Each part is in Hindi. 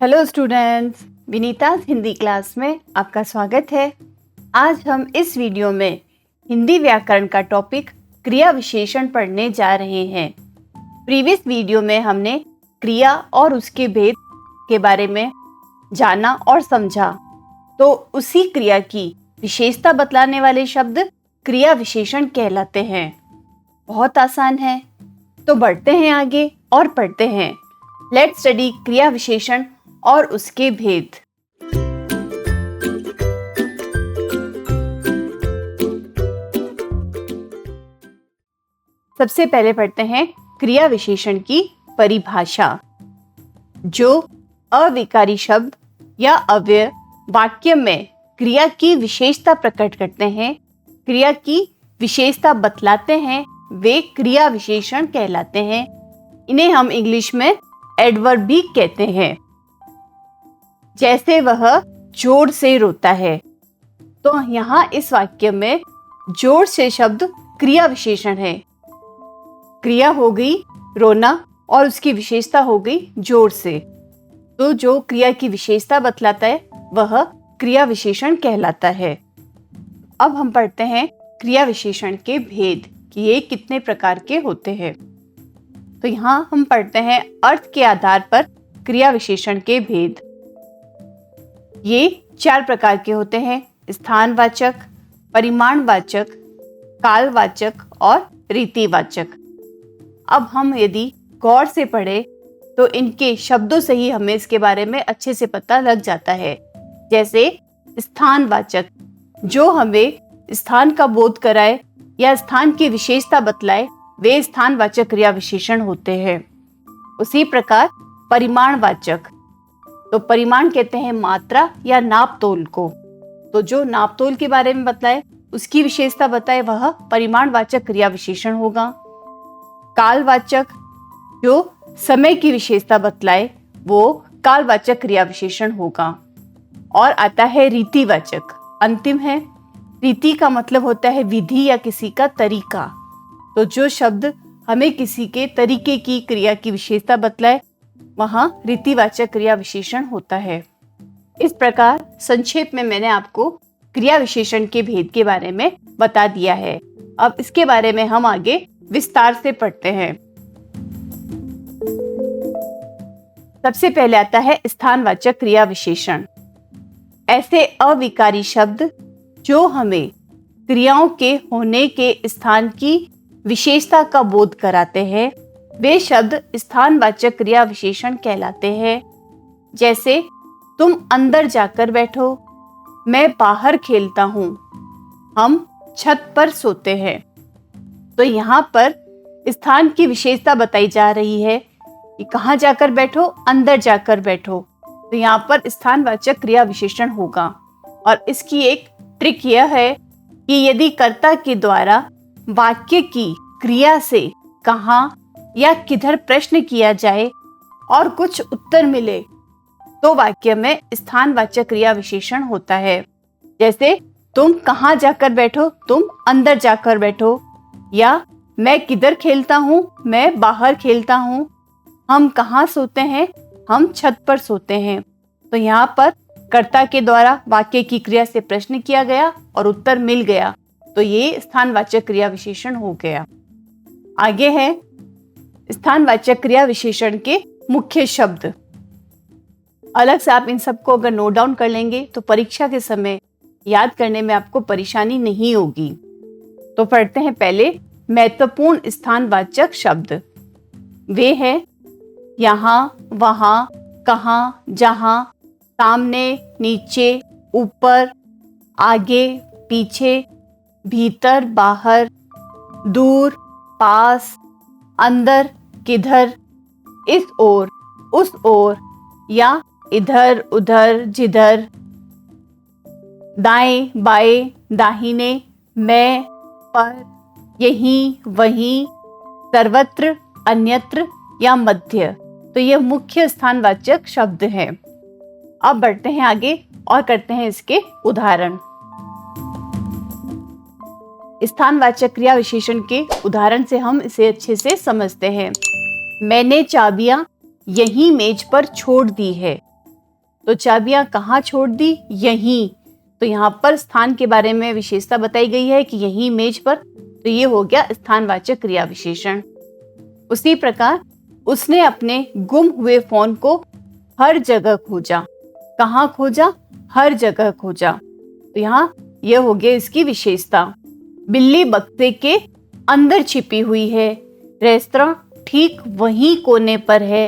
Hello students, Vinita Hindi class में आपका स्वागत है। आज हम इस वीडियो में हिंदी व्याकरण का टॉपिक क्रिया विशेषण पढ़ने जा रहे हैं। प्रीवियस वीडियो में हमने क्रिया और उसके भेद के बारे में जाना और समझा, तो उसी क्रिया की विशेषता बतलाने वाले शब्द क्रिया विशेषण कहलाते हैं। बहुत आसान है, तो बढ़ते हैं आगे और पढ़ते हैं। लेट्स स्टडी क्रिया विशेषण और उसके भेद। सबसे पहले पढ़ते हैं क्रिया विशेषण की परिभाषा। जो अविकारी शब्द या अव्यय वाक्य में क्रिया की विशेषता प्रकट करते हैं, क्रिया की विशेषता बतलाते हैं, वे क्रिया विशेषण कहलाते हैं। इन्हें हम इंग्लिश में एडवर्ब भी कहते हैं। जैसे वह जोर से रोता है, तो यहाँ इस वाक्य में जोर से शब्द क्रिया विशेषण है। क्रिया हो गई रोना और उसकी विशेषता हो गई जोर से, तो जो क्रिया की विशेषता बतलाता है वह क्रिया विशेषण कहलाता है। अब हम पढ़ते हैं क्रिया विशेषण के भेद कि ये कितने प्रकार के होते हैं। तो यहाँ हम पढ़ते हैं अर्थ के आधार पर क्रिया विशेषण के भेद। ये 4 प्रकार के होते हैं: स्थानवाचक, परिमाणवाचक, कालवाचक और रीतिवाचक। अब हम यदि गौर से पढ़ें तो इनके शब्दों से ही हमें इसके बारे में अच्छे से पता लग जाता है। जैसे स्थानवाचक, जो हमें स्थान का बोध कराए या स्थान की विशेषता बतलाए, वे स्थानवाचक क्रिया विशेषण होते हैं। उसी प्रकार परिमाणवाचक, तो परिमाण कहते हैं मात्रा या नाप तोल को, तो जो नाप तोल के बारे में बतलाए, उसकी विशेषता बताए, वह परिमाणवाचक क्रिया विशेषण होगा। कालवाचक, जो समय की विशेषता बतलाए, वो कालवाचक क्रिया विशेषण होगा। और आता है रीतिवाचक, अंतिम है। रीति का मतलब होता है विधि या किसी का तरीका, तो जो शब्द हमें किसी के तरीके की क्रिया की विशेषता बतलाए, वहाँ रीतिवाचक क्रिया विशेषण होता है। इस प्रकार संक्षेप में मैंने आपको क्रिया विशेषण के भेद के बारे में बता दिया है। अब इसके बारे में हम आगे विस्तार से पढ़ते हैं। सबसे पहले आता है स्थानवाचक क्रिया विशेषण। ऐसे अविकारी शब्द जो हमें क्रियाओं के होने के स्थान की विशेषता का बोध कराते हैं, वे शब्द स्थानवाचक क्रिया विशेषण कहलाते हैं। जैसे तुम अंदर जाकर बैठो, मैं बाहर खेलता हूँ, हम छत पर सोते हैं। तो यहाँ पर स्थान की विशेषता बताई जा रही है कि कहाँ जाकर बैठो, अंदर जाकर बैठो, तो यहाँ पर स्थानवाचक क्रिया विशेषण होगा। और इसकी एक ट्रिक यह है कि यदि कर्ता के द्वारा वाक्य की क्रिया से कहाँ या किधर प्रश्न किया जाए और कुछ उत्तर मिले, तो वाक्य में स्थानवाचक क्रिया विशेषण होता है। जैसे तुम कहाँ जाकर बैठो, तुम अंदर जाकर बैठो, या मैं किधर खेलता हूँ, मैं बाहर खेलता हूँ, हम कहाँ सोते हैं, हम छत पर सोते हैं। तो यहाँ पर कर्ता के द्वारा वाक्य की क्रिया से प्रश्न किया गया और उत्तर मिल गया, तो ये स्थानवाचक क्रिया विशेषण हो गया। आगे है स्थानवाचक क्रिया विशेषण के मुख्य शब्द। अलग से आप इन सबको अगर नोट डाउन कर लेंगे तो परीक्षा के समय याद करने में आपको परेशानी नहीं होगी। तो पढ़ते हैं पहले महत्वपूर्ण स्थानवाचक शब्द। वे हैं यहाँ, वहाँ, कहाँ, जहाँ, सामने, नीचे, ऊपर, आगे, पीछे, भीतर, बाहर, दूर, पास, अंदर, किधर, इस ओर, उस ओर, या इधर, उधर, जिधर, दाएं, बाएं, दाहिने, में, पर, यहीं, वहीं, सर्वत्र, अन्यत्र या मध्य। तो ये मुख्य स्थानवाचक शब्द हैं। अब बढ़ते हैं आगे और करते हैं इसके उदाहरण। स्थानवाचक क्रिया विशेषण के उदाहरण से हम इसे अच्छे से समझते हैं। मैंने चाबियां यहीं मेज पर छोड़ दी है। तो चाबियां कहाँ छोड़ दी? यहीं। तो यहाँ पर स्थान के बारे में विशेषता बताई गई है कि यहीं मेज पर, तो ये हो गया स्थानवाचक क्रिया विशेषण। उसी प्रकार उसने अपने गुम हुए फोन को हर जगह खोजा। कहाँ खोजा? हर जगह खोजा। तो यहाँ यह हो गया इसकी विशेषता। बिल्ली बक्से के अंदर छिपी हुई है। रेस्तरां ठीक वहीं कोने पर है।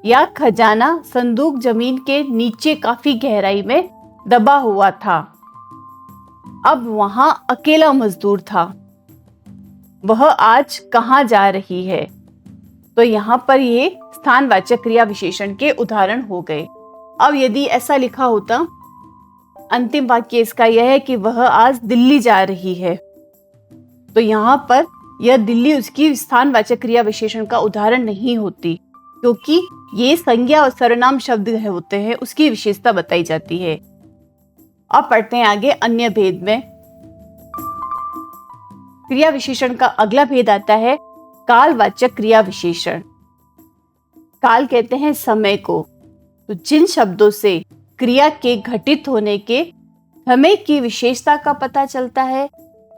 या खजाना संदूक जमीन के नीचे काफी गहराई में दबा हुआ था। अब वहां अकेला मजदूर था। वह आज कहाँ जा रही है? तो यहाँ पर ये स्थानवाचक क्रिया विशेषण के उदाहरण हो गए। अब यदि ऐसा लिखा होता, अंतिम वाक्य इसका यह है कि वह आज दिल्ली जा रही है, तो यहाँ पर यह दिल्ली उसकी स्थानवाचक क्रिया विशेषण का उदाहरण नहीं होती, क्योंकि ये संज्ञा और सर्वनाम शब्द होते हैं, उसकी विशेषता बताई जाती है। अब पढ़ते हैं आगे अन्य भेद में। क्रिया विशेषण का अगला भेद आता है कालवाचक क्रिया विशेषण। काल कहते हैं समय को। तो जिन शब्दों से क्रिया के घटित होने के समय की विशेषता का पता चलता है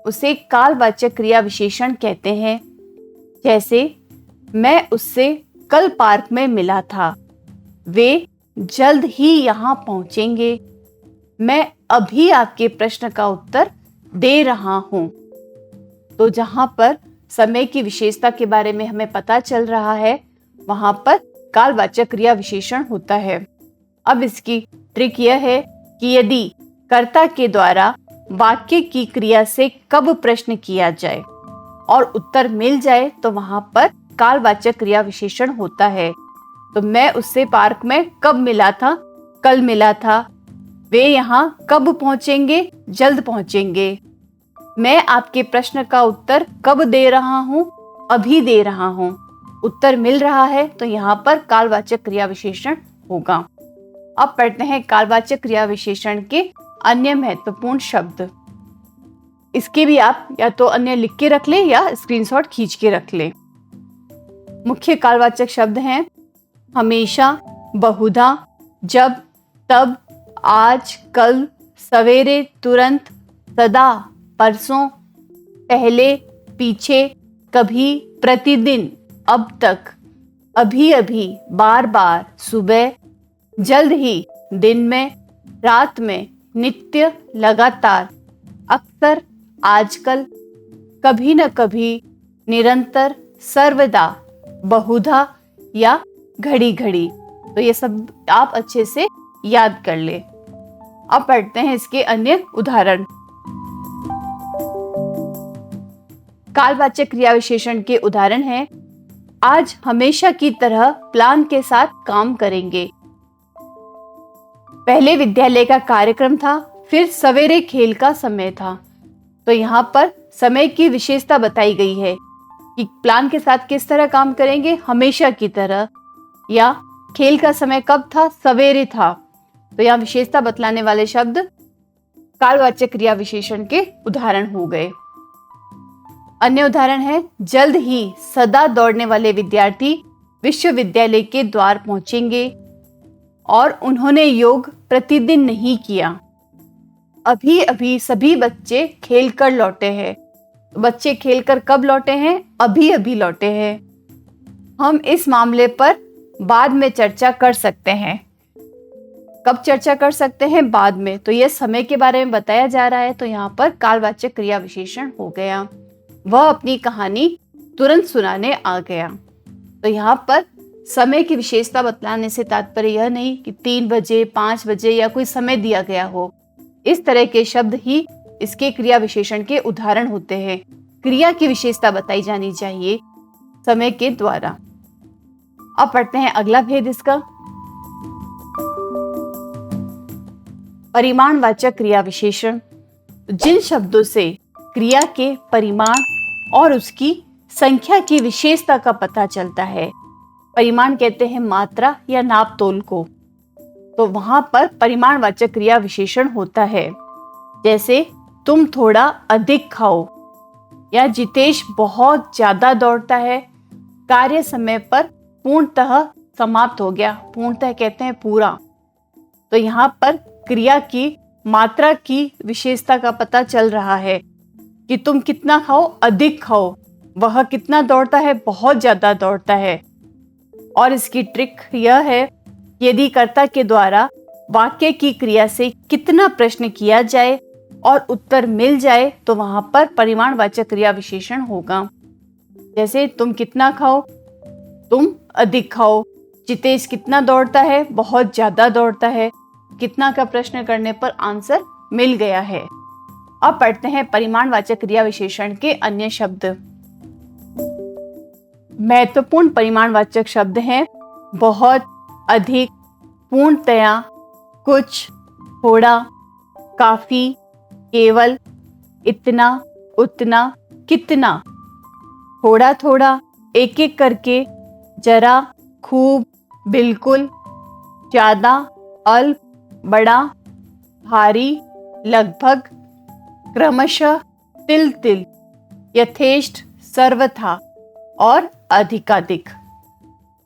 उसे कालवाचक क्रिया विशेषण कहते हैं। जैसे मैं उससे कल पार्क में मिला था, वे जल्द ही यहाँ पहुंचेंगे, मैं अभी आपके प्रश्न का उत्तर दे रहा हूं। तो जहां पर समय की विशेषता के बारे में हमें पता चल रहा है वहां पर कालवाचक क्रिया विशेषण होता है। अब इसकी ट्रिक यह है कि यदि कर्ता के द्वारा वाक्य की क्रिया से कब प्रश्न किया जाए और उत्तर मिल जाए तो वहां पर कालवाचक क्रिया विशेषण होता है। तो मैं उससे पार्क में कब मिला था? कल मिला था। वे यहाँ कब पहुंचेंगे? जल्द पहुंचेंगे। मैं आपके प्रश्न का उत्तर कब दे रहा हूँ? अभी दे रहा हूँ। उत्तर मिल रहा है तो यहाँ पर कालवाचक क्रिया विशेषण होगा। अब पढ़ते हैं कालवाचक क्रिया विशेषण के अन्य महत्वपूर्ण शब्द। इसके भी आप या तो अन्य लिख के रख लें या स्क्रीनशॉट खींच के रख लें। मुख्य कालवाचक शब्द हैं हमेशा, बहुधा, जब, तब, आज, कल, सवेरे, तुरंत, सदा, परसों, पहले, पीछे, कभी, प्रतिदिन, अब तक, अभी अभी, बार बार, सुबह, जल्द ही, दिन में, रात में, नित्य, लगातार, अक्सर, आजकल, कभी न कभी, निरंतर, सर्वदा, बहुधा या घड़ी घड़ी। तो ये सब आप अच्छे से याद कर ले। अब पढ़ते हैं इसके अन्य उदाहरण। कालवाचक क्रिया विशेषण के उदाहरण हैं आज हमेशा की तरह प्लान के साथ काम करेंगे। पहले विद्यालय का कार्यक्रम था, फिर सवेरे खेल का समय था। तो यहाँ पर समय की विशेषता बताई गई है कि प्लान के साथ किस तरह काम करेंगे, हमेशा की तरह। या खेल का समय कब था? सवेरे था। तो यहाँ विशेषता बतलाने वाले शब्द कालवाचक क्रिया विशेषण के उदाहरण हो गए। अन्य उदाहरण है जल्द ही सदा दौड़ने वाले विद्यार्थी विश्वविद्यालय के द्वार पहुंचेंगे और उन्होंने योग प्रतिदिन नहीं किया। अभी अभी सभी बच्चे खेलकर लौटे हैं। तो बच्चे खेलकर कब लौटे हैं? अभी अभी लौटे हैं। हम इस मामले पर बाद में चर्चा कर सकते हैं। कब चर्चा कर सकते हैं? बाद में। तो यह समय के बारे में बताया जा रहा है, तो यहाँ पर कालवाचक क्रिया विशेषण हो गया। वह अपनी कहानी तुरंत सुनाने आ गया। तो यहाँ पर समय की विशेषता बतलाने से तात्पर्य यह नहीं कि 3 बजे, 5 बजे या कोई समय दिया गया हो। इस तरह के शब्द ही इसके क्रिया विशेषण के उदाहरण होते हैं। क्रिया की विशेषता बताई जानी चाहिए समय के द्वारा। अब पढ़ते हैं अगला भेद इसका। परिमाणवाचक क्रिया विशेषण। जिन शब्दों से क्रिया के परिमाण और उसकी संख्या की विशेषता का पता चलता है। परिमाण कहते हैं मात्रा या नाप तोल को। तो वहां पर परिमाणवाचक क्रिया विशेषण होता है। जैसे तुम थोड़ा अधिक खाओ, या जितेश बहुत ज्यादा दौड़ता है, कार्य समय पर पूर्णतः समाप्त हो गया। पूर्णतः कहते हैं पूरा। तो यहाँ पर क्रिया की मात्रा की विशेषता का पता चल रहा है कि तुम कितना खाओ, अधिक खाओ। वह कितना दौड़ता है, बहुत ज्यादा दौड़ता है। और इसकी ट्रिक यह है, यदि कर्ता के द्वारा वाक्य की क्रिया से कितना प्रश्न किया जाए और उत्तर मिल जाए तो वहां पर परिमाणवाचक क्रिया विशेषण होगा। जैसे तुम कितना खाओ, तुम अधिक खाओ। जितेश कितना दौड़ता है, बहुत ज्यादा दौड़ता है। कितना का प्रश्न करने पर आंसर मिल गया है। अब पढ़ते हैं परिमाणवाचक क्रिया विशेषण के अन्य शब्द। महत्वपूर्ण परिमाणवाचक शब्द हैं बहुत, अधिक, पूर्णतया, कुछ, थोड़ा, काफी, केवल, इतना, उतना, कितना। थोड़ा थोड़ा, एक एक करके, जरा, खूब, बिल्कुल, ज्यादा, अल्प, बड़ा, भारी, लगभग, क्रमशः, तिल तिल, यथेष्ट, सर्वथा और अधिकाधिक।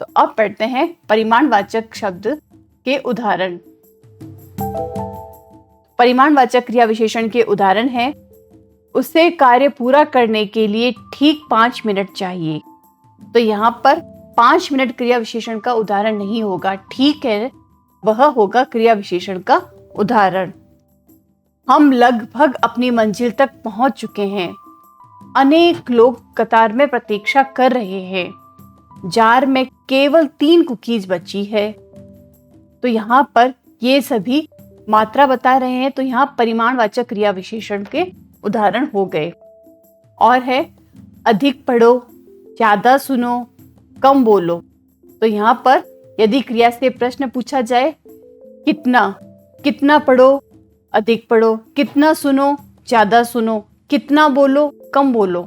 तो अब पढ़ते हैं परिमाणवाचक शब्द के उदाहरण। परिमाणवाचक क्रिया विशेषण के उदाहरण है, उसे कार्य पूरा करने के लिए ठीक 5 मिनट चाहिए। तो यहाँ पर 5 मिनट क्रिया विशेषण का उदाहरण नहीं होगा, ठीक है, वह होगा क्रिया विशेषण का उदाहरण। हम लगभग अपनी मंजिल तक पहुंच चुके हैं। अनेक लोग कतार में प्रतीक्षा कर रहे हैं। जार में केवल 3 कुकीज बची है। तो यहाँ पर ये सभी मात्रा बता रहे हैं, तो यहाँ परिमाणवाचक क्रिया विशेषण के उदाहरण हो गए। और है अधिक पढ़ो, ज्यादा सुनो, कम बोलो। तो यहाँ पर यदि क्रिया से प्रश्न पूछा जाए, कितना, कितना पढ़ो, अधिक पढ़ो, कितना सुनो, ज्यादा सुनो, कितना बोलो, कम बोलो,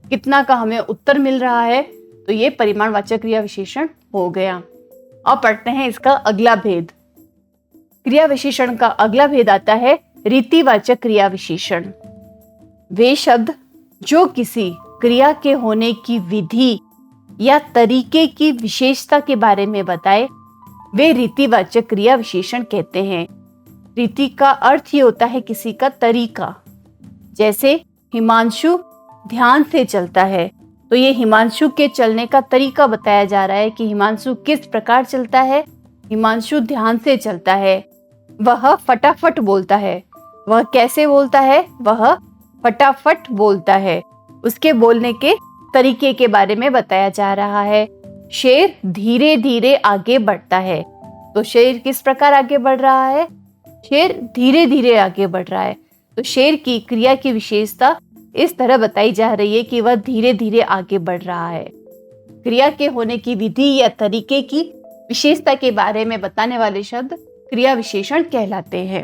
कितना का हमें उत्तर मिल रहा है, तो ये परिमाणवाचक क्रिया विशेषण हो गया। अब पढ़ते हैं इसका अगला भेद। क्रिया विशेषण का अगला भेद आता है रीतिवाचक क्रिया विशेषण। वे शब्द जो किसी क्रिया के होने की विधि या तरीके की विशेषता के बारे में बताए, वे रीतिवाचक क्रिया विशेषण कहते हैं। रीति का अर्थ ही होता है किसी का तरीका। जैसे हिमांशु ध्यान से चलता है, तो ये हिमांशु के चलने का तरीका बताया जा रहा है कि हिमांशु किस प्रकार चलता है। हिमांशु ध्यान से चलता है। वह फटाफट बोलता है। वह कैसे बोलता है? वह फटाफट बोलता है। उसके बोलने के तरीके के बारे में बताया जा रहा है। शेर धीरे धीरे आगे बढ़ता है। तो शेर किस प्रकार आगे बढ़ रहा है? शेर धीरे धीरे आगे बढ़ रहा है। तो शेर की क्रिया की विशेषता इस तरह बताई जा रही है कि वह धीरे धीरे आगे बढ़ रहा है। क्रिया के होने की विधि या तरीके की विशेषता के बारे में बताने वाले शब्द क्रिया विशेषण कहलाते हैं।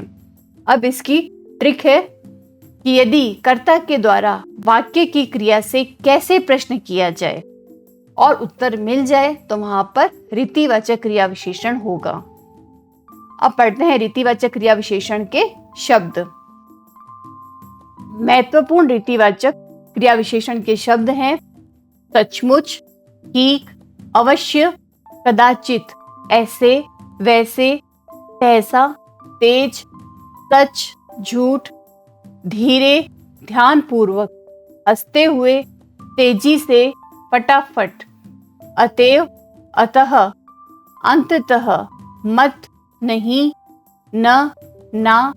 अब इसकी ट्रिक है कि यदि कर्ता के द्वारा वाक्य की क्रिया से कैसे प्रश्न किया जाए और उत्तर मिल जाए, तो वहां पर रीतिवाचक क्रिया विशेषण होगा। अब पढ़ते हैं रीतिवाचक क्रिया विशेषण के शब्द। महत्वपूर्ण रीतिवाचक क्रिया विशेषण के शब्द हैं सचमुच, ठीक, अवश्य, कदाचित, ऐसे, वैसे, सहसा, तेज, सच, झूठ, धीरे, ध्यानपूर्वक, हंसते हुए, तेजी से, फटाफट, अतएव, अतः, अंततः, मत, नहीं, न, ना,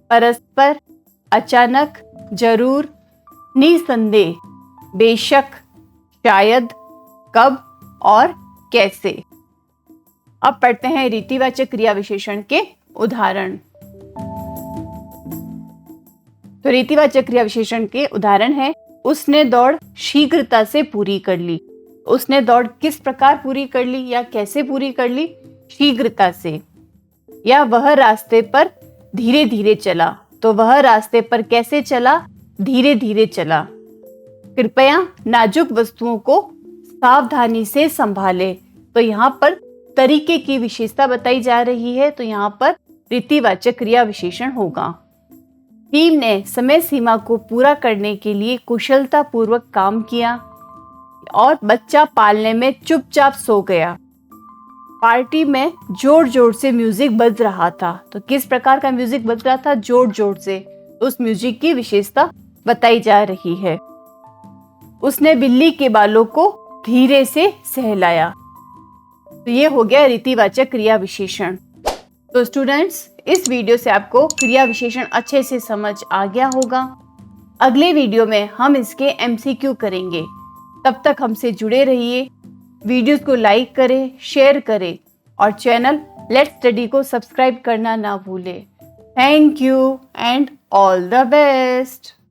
परस्पर, अचानक, जरूर, निसंदेह, बेशक, शायद, कब और कैसे। अब पढ़ते हैं रीतिवाचक क्रिया विशेषण के उदाहरण। तो रीतिवाचक क्रिया विशेषण के उदाहरण है उसने दौड़ शीघ्रता से पूरी कर ली। उसने दौड़ किस प्रकार पूरी कर ली या कैसे पूरी कर ली? शीघ्रता से। या वह रास्ते पर धीरे धीरे चला। तो वह रास्ते पर कैसे चला? धीरे धीरे चला। कृपया नाजुक वस्तुओं को सावधानी से संभाले। तो यहाँ पर तरीके की विशेषता बताई जा रही है, तो यहाँ पर रीतिवाचक क्रिया विशेषण होगा। टीम ने समय सीमा को पूरा करने के लिए कुशलता पूर्वक काम किया और बच्चा पालने में चुपचाप सो गया। पार्टी में जोर जोर से म्यूजिक बज रहा था। तो किस प्रकार का म्यूजिक बज रहा था? जोर जोर से। तो उस म्यूजिक की विशेषता बताई जा रही है। उसने बिल्ली के बालों को धीरे से सहलाया। तो ये हो गया रीतिवाचक क्रिया विशेषण। तो स्टूडेंट्स, इस वीडियो से आपको क्रिया विशेषण अच्छे से समझ आ गया होगा। अगले वीडियो में हम इसके MCQ करेंगे। तब तक हमसे जुड़े रहिए। वीडियोस को लाइक करें, शेयर करें और चैनल लेट्स स्टडी को सब्सक्राइब करना ना भूलें। Thank you and all the best.